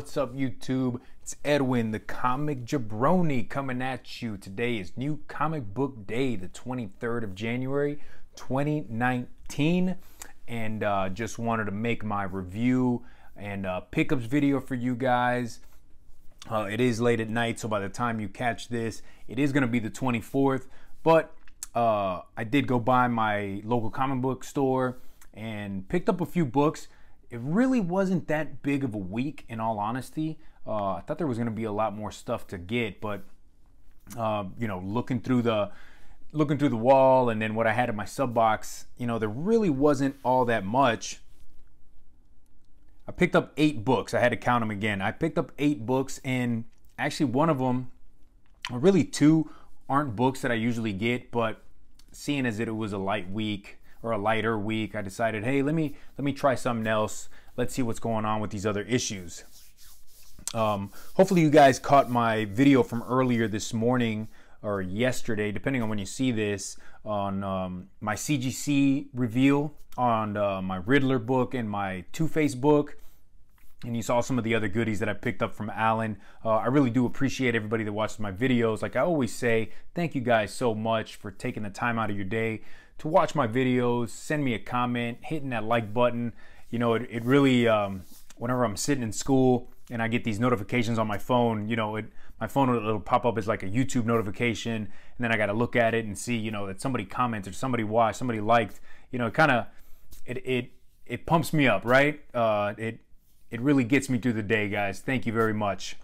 What's up, YouTube? It's Edwin, the comic jabroni, coming at you. Today is New Comic Book Day, the 23rd of January, 2019. And just wanted to make my review and pickups video for you guys. It is late at night, so by the time you catch this, it is going to be the 24th. But I did go by my local comic book store and picked up a few books. It really wasn't that big of a week, in all honesty. I thought there was going to be a lot more stuff to get, but you know, looking through the wall and then what I had in my sub box, you know, there really wasn't all that much. I picked up 8 books. I had to count them again. I picked up 8 books, and actually one of them, or really 2, aren't books that I usually get, but seeing as it was a light week, or a lighter week, I decided, hey, let me try something else. Let's see what's going on with these other issues. Hopefully you guys caught my video from earlier this morning or yesterday, depending on when you see this, on my CGC reveal on my Riddler book and my Two-Face book. And you saw some of the other goodies that I picked up from Alan. I really do appreciate everybody that watches my videos. Like I always say, thank you guys so much for taking the time out of your day to watch my videos, send me a comment, hitting that like button. You know, it really, whenever I'm sitting in school and I get these notifications on my phone, you know, my phone it'll pop up as like a YouTube notification, and then I got to look at it and see, you know, that somebody commented, somebody watched, somebody liked. You know, it pumps me up, right? It really gets me through the day, guys. Thank you very much.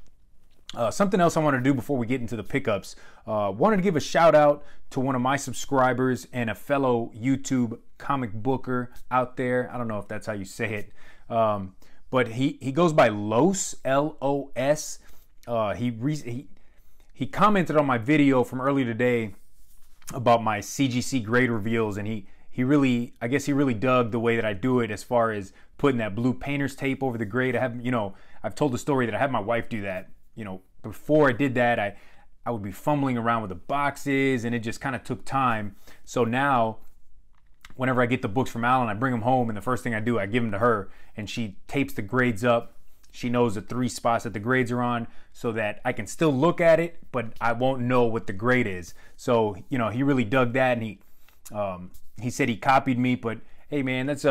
Something else I want to do before we get into the pickups. Wanted to give a shout out to one of my subscribers and a fellow YouTube comic booker out there. I don't know if that's how you say it. But he goes by Los, L-O-S. He commented on my video from earlier today about my CGC grade reveals, and he really, I guess he really dug the way that I do it as far as putting that blue painter's tape over the grade. I've told the story that I had my wife do that. You know, before I did that, I would be fumbling around with the boxes, and it just kind of took time. So now, whenever I get the books from Alan, I bring them home, and the first thing I do, I give them to her, and she tapes the grades up. She knows the 3 spots that the grades are on, so that I can still look at it, but I won't know what the grade is. So, you know, he really dug that, and he said he copied me. But hey, man, that's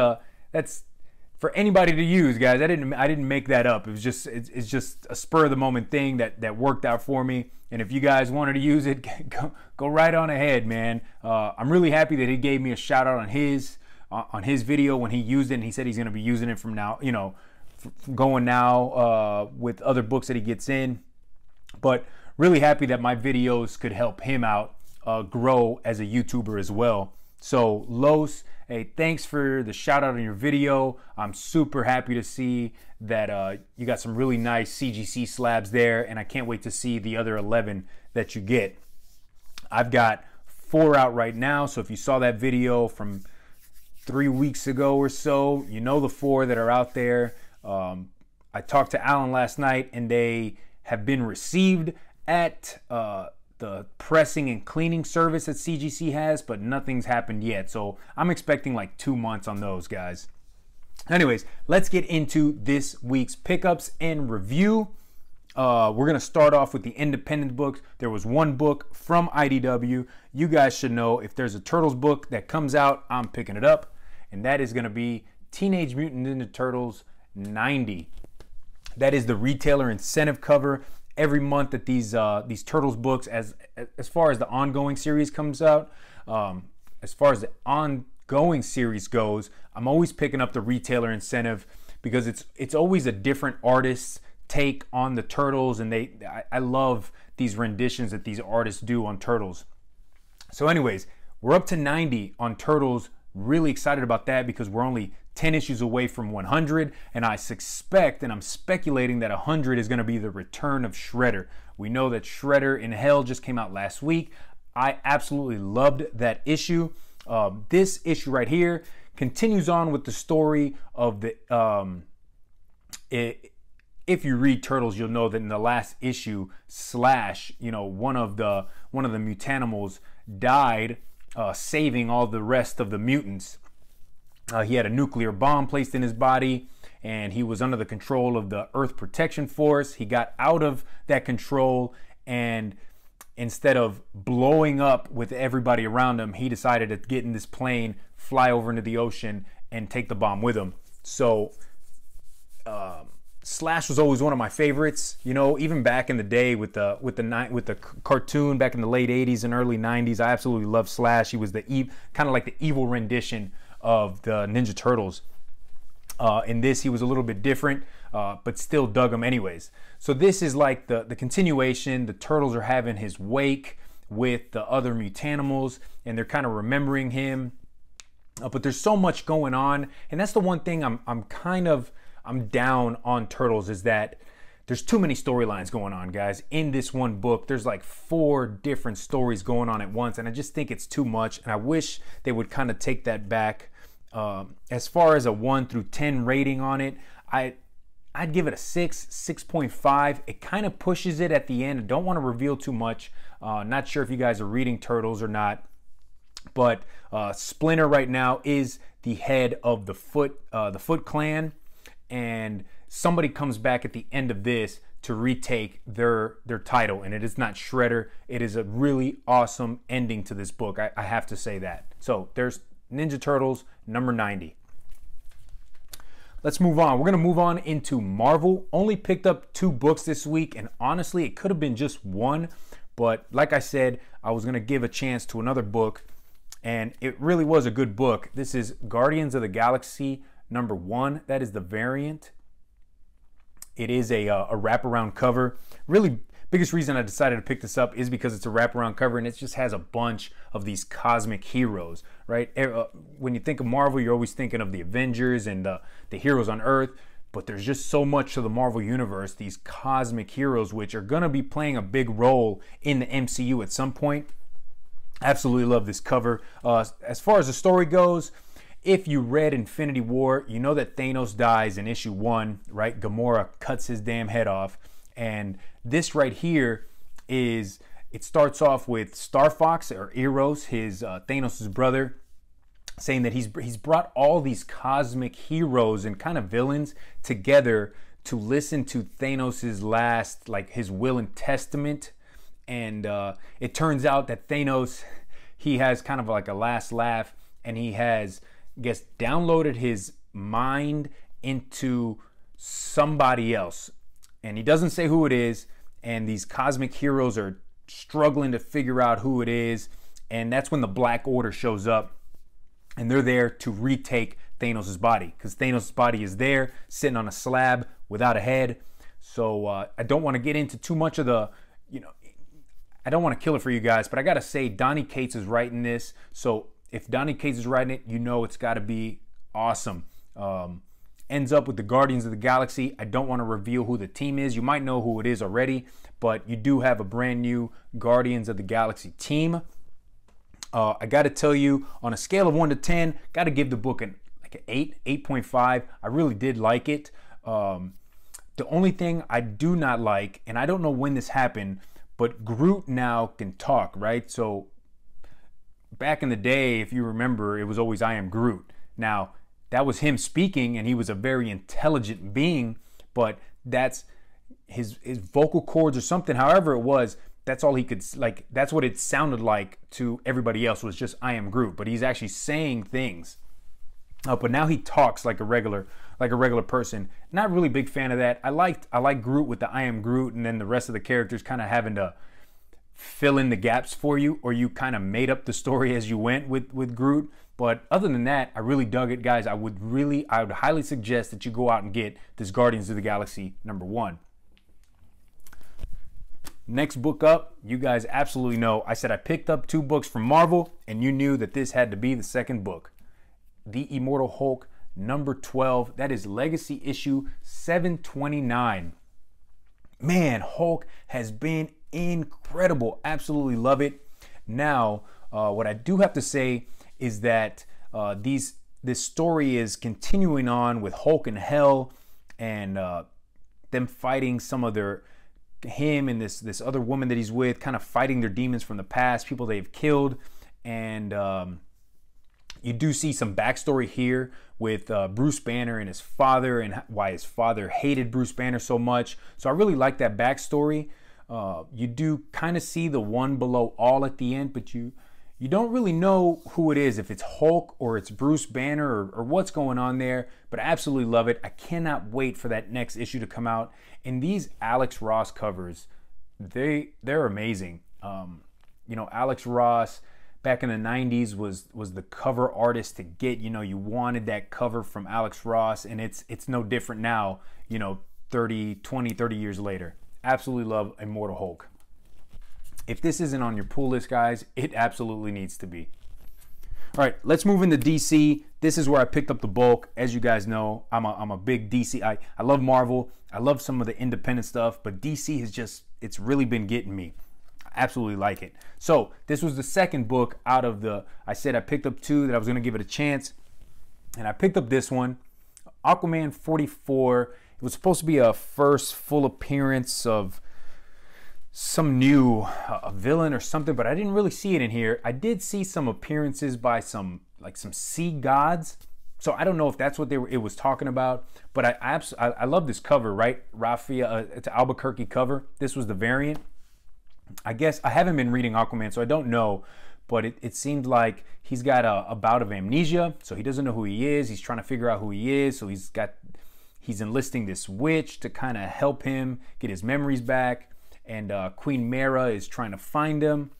for anybody to use, guys. I didn't make that up. It was just it's just a spur of the moment thing that worked out for me. And if you guys wanted to use it, go right on ahead, man. I'm really happy that he gave me a shout out on his video when he used it, and he said he's gonna be using it from now, you know, going now with other books that he gets in. But really happy that my videos could help him out grow as a YouTuber as well. So Los, hey, thanks for the shout out on your video. I'm super happy to see that you got some really nice CGC slabs there, and I can't wait to see the other 11 that you get. I've got 4 out right now, so if you saw that video from 3 weeks ago or so, you know the 4 that are out there. I talked to Alan last night, and they have been received at the pressing and cleaning service that CGC has, but nothing's happened yet. So I'm expecting like 2 months on those, guys. Anyways, let's get into this week's pickups and review. We're going to start off with the independent books. There was one book from IDW. You guys should know if there's a Turtles book that comes out, I'm picking it up. And that is going to be Teenage Mutant Ninja Turtles 90. That is the retailer incentive cover. Every month that these Turtles books, as far as the ongoing series comes out, as far as the ongoing series goes, I'm always picking up the retailer incentive because it's always a different artist's take on the Turtles, and I love these renditions that these artists do on Turtles. So anyways, we're up to 90 on Turtles. Really excited about that because we're only 10 issues away from 100, and I suspect, and I'm speculating, that 100 is going to be the return of Shredder. We know that Shredder in Hell just came out last week. I absolutely loved that issue. This issue right here continues on with the story of the if you read Turtles, you'll know that in the last issue, Slash, you know, one of the mutanimals died, saving all the rest of the mutants. He had a nuclear bomb placed in his body, and he was under the control of the Earth Protection Force. He got out of that control, and instead of blowing up with everybody around him, he decided to get in this plane, fly over into the ocean, and take the bomb with him. So Slash was always one of my favorites. You know, even back in the day with the cartoon back in the late 80s and early 90s, I absolutely loved Slash. He was the kind of like the evil rendition of the Ninja Turtles. In this, he was a little bit different, but still dug him anyways. So this is like the continuation. The Turtles are having his wake with the other Mutanimals, and they're kind of remembering him. But there's so much going on, and that's the one thing I'm down on Turtles, is that there's too many storylines going on, guys. In this one book, there's like 4 different stories going on at once, and I just think it's too much, and I wish they would kind of take that back. As far as a 1 through 10 rating on it, I'd give it a 6.5. It kind of pushes it at the end. I don't want to reveal too much. Not sure if you guys are reading Turtles or not, but Splinter right now is the head of the Foot Clan, and somebody comes back at the end of this to retake their title, and it is not Shredder. It is a really awesome ending to this book. I have to say that. So there's Ninja Turtles number 90. Let's move on. We're going to move on into Marvel. Only picked up 2 books this week, and honestly, it could have been just 1, but like I said, I was going to give a chance to another book, and it really was a good book. This is Guardians of the Galaxy number 1. That is the variant. It is a wraparound cover. Really, biggest reason I decided to pick this up is because it's a wraparound cover, and it just has a bunch of these cosmic heroes, right? When you think of Marvel, you're always thinking of the Avengers and the heroes on Earth, but there's just so much to the Marvel Universe, these cosmic heroes, which are going to be playing a big role in the MCU at some point. Absolutely love this cover. As far as the story goes, if you read Infinity War, you know that Thanos dies in issue 1, right? Gamora cuts his damn head off. And this right here it starts off with Star Fox, or Eros, his Thanos' brother, saying that he's brought all these cosmic heroes and kind of villains together to listen to Thanos' last, like his will and testament. And it turns out that Thanos, he has kind of like a last laugh, and he has, I guess, downloaded his mind into somebody else. And he doesn't say who it is, and these cosmic heroes are struggling to figure out who it is, and that's when the Black Order shows up, and they're there to retake Thanos' body, because Thanos' body is there, sitting on a slab without a head. So I don't want to get into too much of the, I don't want to kill it for you guys, but I got to say, Donny Cates is writing this, so if Donny Cates is writing it, it's got to be awesome. Ends up with the Guardians of the Galaxy. I don't want to reveal who the team is. You might know who it is already, but you do have a brand new Guardians of the Galaxy team. I got to tell you, on a scale of 1 to 10, got to give the book an 8.5. I really did like it. The only thing I do not like, and I don't know when this happened, but Groot now can talk, right? So back in the day, if you remember, it was always I am Groot. Now, that was him speaking, and he was a very intelligent being, but that's his vocal cords or something, however it was, that's all he could, like, that's what it sounded like to everybody else, was just I am Groot, but he's actually saying things. But now he talks like a regular person. Not really big fan of that. I like Groot with the I am Groot, and then the rest of the characters kind of having to fill in the gaps for you, or you kind of made up the story as you went with Groot. But other than that, I really dug it, guys. I would highly suggest that you go out and get this Guardians of the Galaxy number 1. Next book up, you guys absolutely know, I said I picked up 2 books from Marvel, and you knew that this had to be the second book. The Immortal Hulk number 12. That is Legacy issue 729. Man, Hulk has been incredible. Absolutely love it. Now, what I do have to say is that this story is continuing on with Hulk and Hell, and them fighting him and this other woman that he's with, kind of fighting their demons from the past, people they've killed, and You do see some backstory here with Bruce Banner and his father, and why his father hated Bruce Banner so much. So I really like that backstory. You do kind of see the one below all at the end, but you don't really know who it is, if it's Hulk or it's Bruce Banner or what's going on there, but I absolutely love it. I cannot wait for that next issue to come out. And these Alex Ross covers, they're amazing. You know, Alex Ross back in the 90s was the cover artist to get. You know, you wanted that cover from Alex Ross, and it's no different now, you know, 30 years later. Absolutely love Immortal Hulk. If this isn't on your pull list, guys, it absolutely needs to be. All right, let's move into DC. This is where I picked up the bulk. As you guys know, I'm a big DC. I love Marvel. I love some of the independent stuff, but DC has just, it's really been getting me. I absolutely like it. So this was the second book out of the, I said I picked up two that I was going to give it a chance, and I picked up this one, Aquaman 44. It was supposed to be a first full appearance of some new villain or something, but I didn't really see it in here. I did see some appearances by some sea gods, so I don't know if that's what it was talking about. But I love this cover, right? Raphael, it's an Albuquerque cover. This was the variant. I guess I haven't been reading Aquaman, so I don't know, but it seemed like he's got a bout of amnesia, so he doesn't know who he is. He's trying to figure out who he is, so he's enlisting this witch to kind of help him get his memories back. And Queen Mara is trying to find him.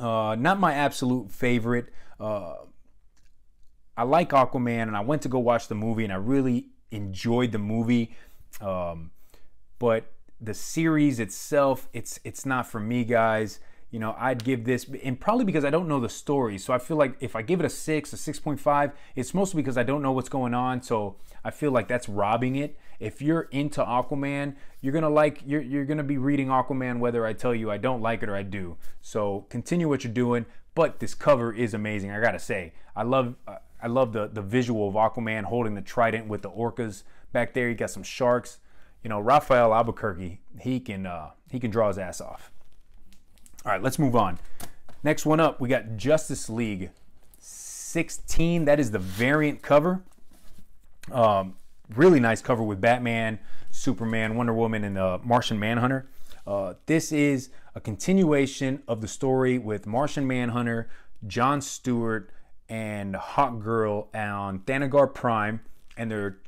Not my absolute favorite. I like Aquaman, and I went to go watch the movie, and I really enjoyed the movie. But the series itself, it's not for me, guys. You know, I'd give this, and probably because I don't know the story. So I feel like if I give it a 6.5, it's mostly because I don't know what's going on. So I feel like that's robbing it. If you're into Aquaman, you're gonna be reading Aquaman whether I tell you I don't like it or I do. So continue what you're doing. But this cover is amazing, I gotta say. I love the visual of Aquaman holding the trident with the orcas back there. You got some sharks. You know, Raphael Albuquerque, he can draw his ass off. All right, let's move on. Next one up, we got Justice League 16. That is the variant cover. Really nice cover with Batman, Superman, Wonder Woman, and Martian Manhunter. This is a continuation of the story with Martian Manhunter, John Stewart, and Hawk Girl on Thanagar Prime, and they're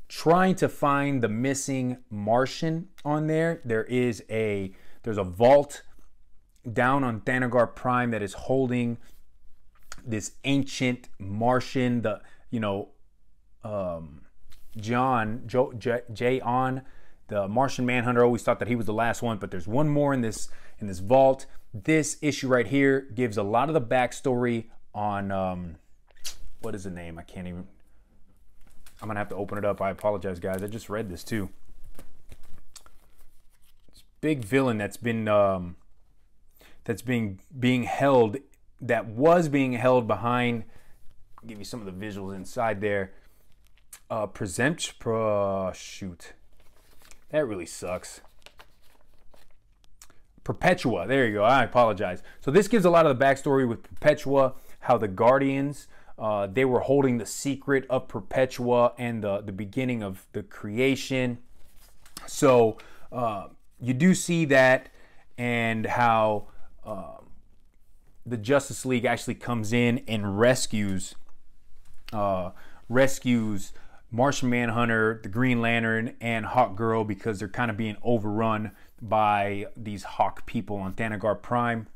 trying to find the missing Martian on there. There's a vault down on Thanagar Prime that is holding this ancient Martian. Jay-On, the Martian Manhunter, always thought that he was the last one, but there's one more in this vault. This issue right here gives a lot of the backstory on what is the name? I'm gonna have to open it up. I apologize, guys. I just read this too. This big villain that was being held behind. I'll give you some of the visuals inside there. Shoot, that really sucks. Perpetua, there you go. I apologize. So this gives a lot of the backstory with Perpetua, how the Guardians, they were holding the secret of Perpetua and the beginning of the creation. So you do see that, and how the Justice League actually comes in and rescues Martian Manhunter, the Green Lantern, and Hawk Girl, because they're kind of being overrun by these Hawk people on Thanagar Prime.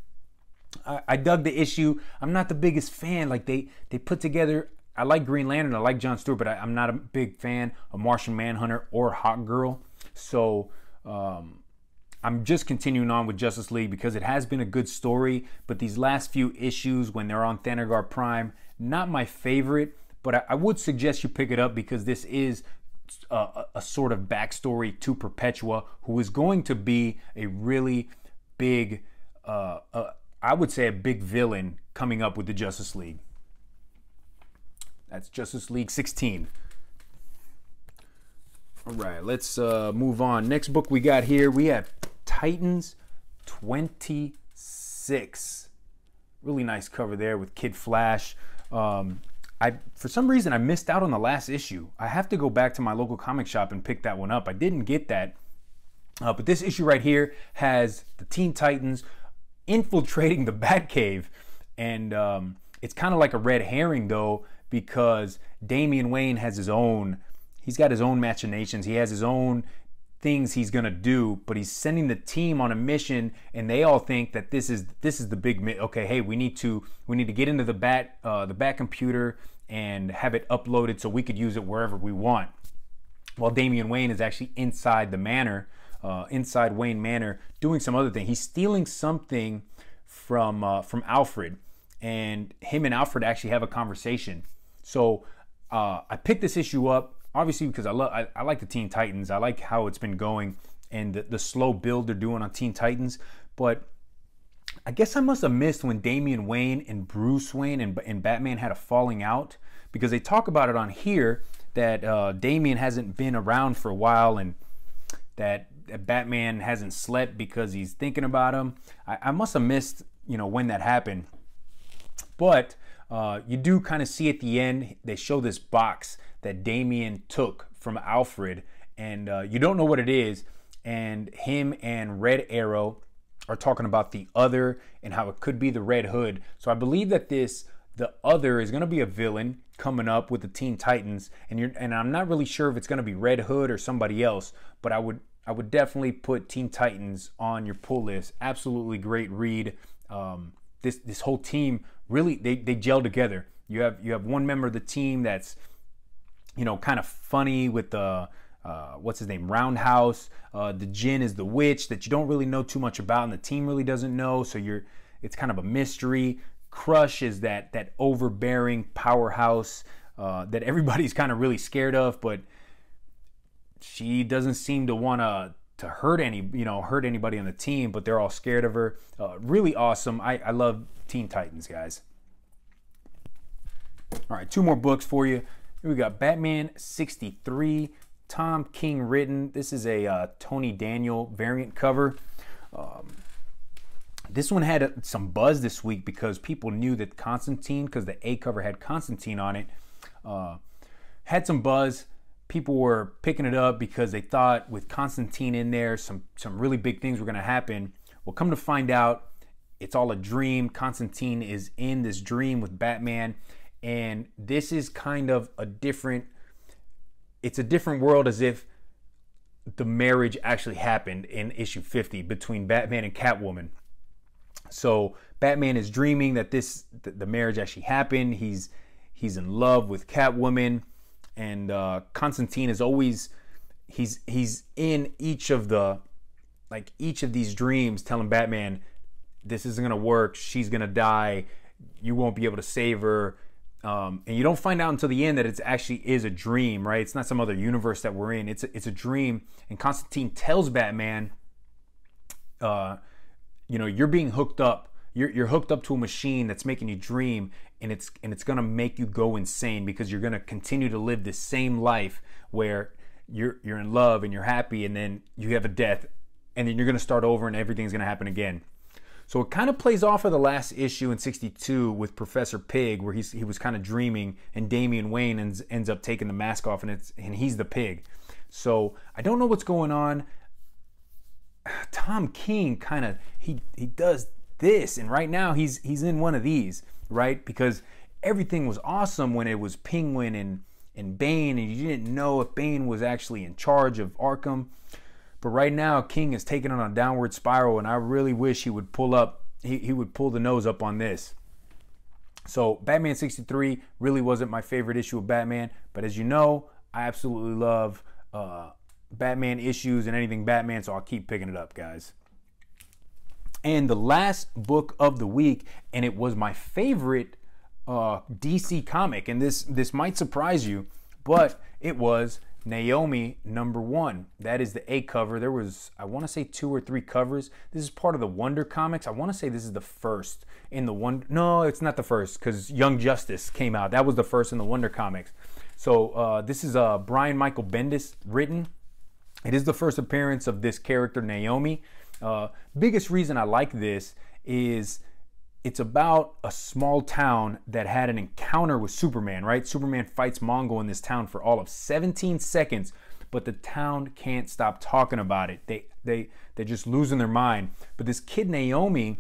I dug the issue. I'm not the biggest fan. Like they put together, I like Green Lantern, I like John Stewart, but I'm not a big fan of Martian Manhunter or Hawk Girl. So I'm just continuing on with Justice League because it has been a good story, but these last few issues when they're on Thanagar Prime, not my favorite, but I would suggest you pick it up because this is a sort of backstory to Perpetua, who is going to be a really big, I would say a big villain coming up with the Justice League. That's Justice League 16. All right, let's move on. Next book we got here, we have Titans 26. Really nice cover there with Kid Flash. For some reason, I missed out on the last issue. I have to go back to my local comic shop and pick that one up. I didn't get that. But this issue right here has the Teen Titans infiltrating the Batcave. And it's kind of like a red herring, though, because Damian Wayne has he's got his own machinations. He has his own things he's gonna do, but he's sending the team on a mission, and they all think that this is the big okay, hey, we need to get into the bat computer and have it uploaded so we could use it wherever we want. While Damian Wayne is actually inside the manor, inside Wayne Manor, doing some other thing. He's stealing something from Alfred, and him and Alfred actually have a conversation. So I picked this issue up obviously because I like the Teen Titans. I like how it's been going and the slow build they're doing on Teen Titans. But I guess I must have missed when Damian Wayne and Bruce Wayne and Batman had a falling out, because they talk about it on here that Damian hasn't been around for a while and that Batman hasn't slept because he's thinking about him. I must have missed, when that happened. But you do kind of see at the end, they show this box that Damian took from Alfred, and you don't know what it is. And him and Red Arrow are talking about the Other and how it could be the Red Hood. So I believe that the Other is going to be a villain coming up with the Teen Titans, and I'm not really sure if it's going to be Red Hood or somebody else, but I would definitely put Teen Titans on your pull list. Absolutely great read. This whole team really they gel together. You have one member of the team that's kind of funny with the what's his name, Roundhouse. The Djinn is the witch that you don't really know too much about, and the team really doesn't know. So it's kind of a mystery. Crush is that overbearing powerhouse that everybody's kind of really scared of, but she doesn't seem to want to hurt anybody on the team, but they're all scared of her. Really awesome. I love Teen Titans, guys. All right, 2 more books for you. Here we got Batman 63, Tom King written. This is a Tony Daniel variant cover. This one had some buzz this week because people knew that Constantine, because the A cover had Constantine on it, had some buzz. People were picking it up because they thought with Constantine in there, some really big things were going to happen. Well, come to find out, it's all a dream. Constantine is in this dream with Batman, and this is kind of it's a different world, as if the marriage actually happened in issue 50 between Batman and Catwoman. So Batman is dreaming that the marriage actually happened. He's in love with Catwoman, and Constantine is always he's in each of these dreams telling Batman, this isn't gonna work, she's gonna die, you won't be able to save her. And you don't find out until the end that it actually is a dream, right? It's not some other universe that we're in. It's a dream. And Constantine tells Batman, you're being hooked up. You're hooked up to a machine that's making you dream, and it's gonna make you go insane because you're gonna continue to live this same life where you're in love and you're happy, and then you have a death, and then you're gonna start over and everything's gonna happen again. So it kind of plays off of the last issue in 62 with Professor Pig, where he was kind of dreaming, and Damian Wayne ends up taking the mask off, and he's the pig. So I don't know what's going on. Tom King kind of he does this, and right now he's in one of these, right? Because everything was awesome when it was Penguin and Bane, and you didn't know if Bane was actually in charge of Arkham. But right now, King is taking on a downward spiral, and I really wish he would pull the nose up on this. So Batman 63 really wasn't my favorite issue of Batman, but as you know, I absolutely love Batman issues and anything Batman, so I'll keep picking it up, guys. And the last book of the week, and it was my favorite DC comic, and this might surprise you, but it was Naomi #1. That is the A cover. There was, I want to say, 2 or 3 covers. This is part of the Wonder Comics. I want to say this is the first in the Wonder. No, it's not the first, because Young Justice came out. That was the first in the Wonder Comics. So this is Brian Michael Bendis written. It is the first appearance of this character, Naomi. Biggest reason I like this is it's about a small town that had an encounter with Superman, right? Superman fights Mongo in this town for all of 17 seconds, but the town can't stop talking about it. They're just losing their mind. But this kid Naomi,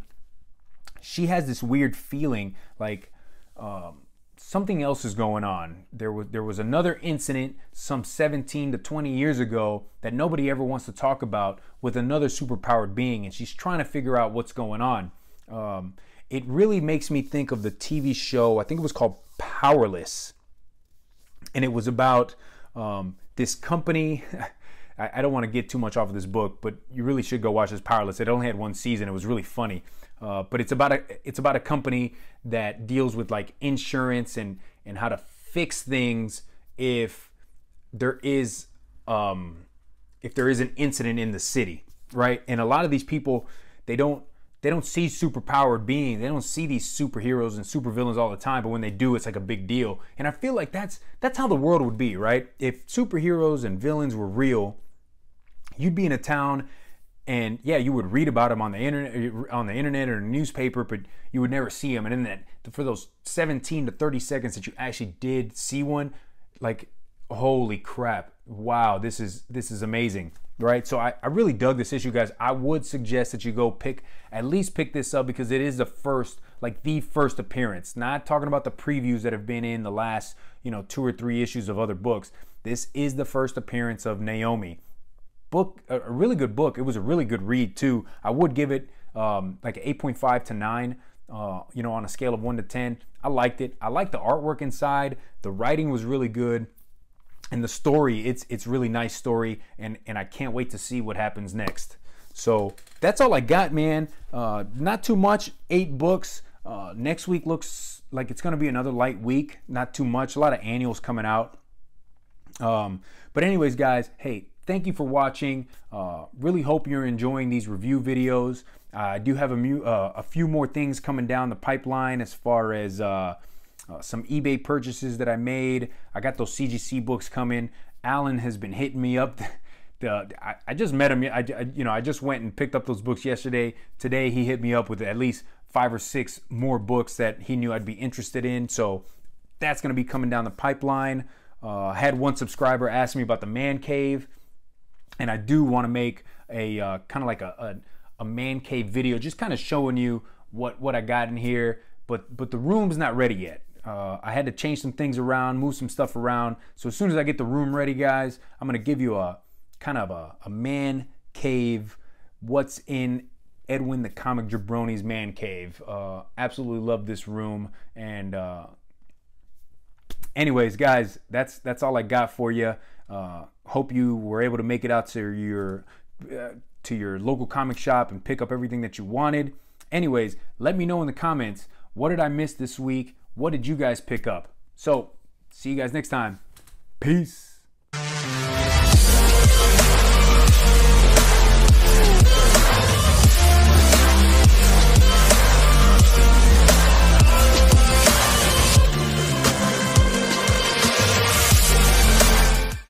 she has this weird feeling like something else is going on. There was another incident some 17 to 20 years ago that nobody ever wants to talk about with another superpowered being, and she's trying to figure out what's going on. It really makes me think of the TV show, I think it was called Powerless. And it was about this company. I don't want to get too much off of this book, but you really should go watch this Powerless. It only had one season. It was really funny. But it's about a company that deals with like insurance and how to fix things if there is an incident in the city, right? And a lot of these people, they don't see superpowered beings. They don't see these superheroes and supervillains all the time, but when they do, it's like a big deal. And I feel like that's how the world would be, right? If superheroes and villains were real, you'd be in a town and yeah, you would read about them on the internet or a newspaper, but you would never see them. And then for those 17 to 30 seconds that you actually did see one, like, holy crap, wow, this is amazing. Right, so I really dug this issue, guys. I would suggest that you go at least pick this up because it is the first appearance. Not talking about the previews that have been in the last 2 or 3 issues of other books. This is the first appearance of Naomi. Book, a really good book. It was a really good read too. I would give it like an 8.5 to 9. On a scale of 1 to 10. I liked it. I liked the artwork inside. The writing was really good. And the story, it's really nice story, and I can't wait to see what happens next. So that's all I got, man. Not too much, 8 books. Next week looks like it's going to be another light week. Not too much, a lot of annuals coming out. But anyways, guys, hey, thank you for watching. Really hope you're enjoying these review videos. I do have a few more things coming down the pipeline as far as some eBay purchases that I made. I got those CGC books coming. Alan has been hitting me up. I just met him. I just went and picked up those books yesterday. Today he hit me up with at least 5 or 6 more books that he knew I'd be interested in. So that's going to be coming down the pipeline. I had one subscriber ask me about the man cave, and I do want to make a kind of like a man cave video, just kind of showing you what I got in here. But the room's not ready yet. I had to change some things around, move some stuff around. So as soon as I get the room ready, guys, I'm going to give you a kind of a man cave, what's in Edwin the Comic Jabroni's man cave. Absolutely love this room. And anyways, guys, that's all I got for you. Hope you were able to make it out to your local comic shop and pick up everything that you wanted. Anyways, let me know in the comments, what did I miss this week? What did you guys pick up? So, see you guys next time. Peace.